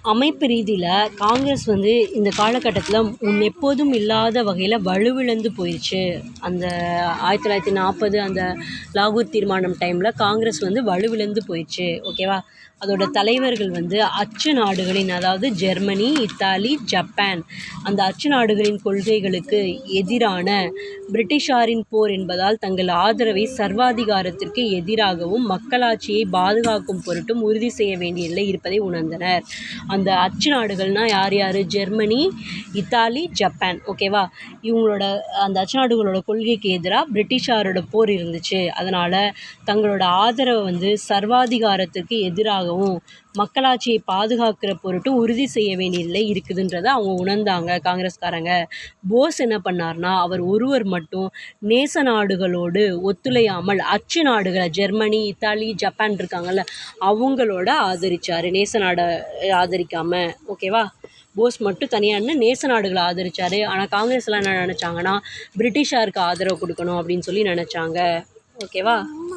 அமைப்பு ரீதியில் காங்கிரஸ் வந்து இந்த காலகட்டத்தில் எப்போதும் இல்லாத வகையில் வலுவிழந்து போயிடுச்சு. அந்த 1940 அந்த லாகூர் தீர்மானம் டைமில் காங்கிரஸ் வந்து வலுவிழந்து போயிடுச்சு. ஓகேவா? அதோட தலைவர்கள் வந்து அச்சு நாடுகளின், அதாவது ஜெர்மனி, இத்தாலி, ஜப்பான், அந்த அச்சு நாடுகளின் கொள்கைகளுக்கு எதிரான பிரிட்டிஷாரின் போர் என்பதால் தங்கள் ஆதரவை சர்வாதிகாரத்திற்கு எதிராகவும் மக்களாட்சியை பாதுகாக்கும் பொருட்டும் உறுதி செய்ய வேண்டிய நிலை இருப்பதை உணர்ந்தனர். அந்த அச்சு நாடுகள்னால் யார் யார்? Germany, Italy, Japan. ஓகேவா? இவங்களோட அந்த அச்சு நாடுகளோட கொள்கைக்கு எதிராக பிரிட்டிஷாரோட போர் இருந்துச்சு. அதனால் தங்களோட ஆதரவை வந்து சர்வாதிகாரத்திற்கு எதிராகவும் மக்களாட்சியை பாதுகாக்கிற பொருட்டும் உறுதி செய்ய வேண்டிய நிலை இருக்குதுன்றதை அவங்க உணர்ந்தாங்க காங்கிரஸ்காரங்க. போஸ் என்ன பண்ணார்னா, அவர் ஒருவர் மட்டும் நேச நாடுகளோடு ஒத்துழையாமல் அச்சு நாடுகளை, ஜெர்மனி, இத்தாலி, ஜப்பான் இருக்காங்கல்ல, அவங்களோட ஆதரிச்சார். நேச நாடை ஆதரிக்காமல். ஓகேவா? போஸ் மட்டும் தனியாக நேச நாடுகளை ஆதரித்தார். ஆனால் காங்கிரஸ்லாம் என்ன நினச்சாங்கன்னா, பிரிட்டிஷாருக்கு ஆதரவு கொடுக்கணும் அப்படின்னு சொல்லி நினச்சாங்க. ஓகேவா?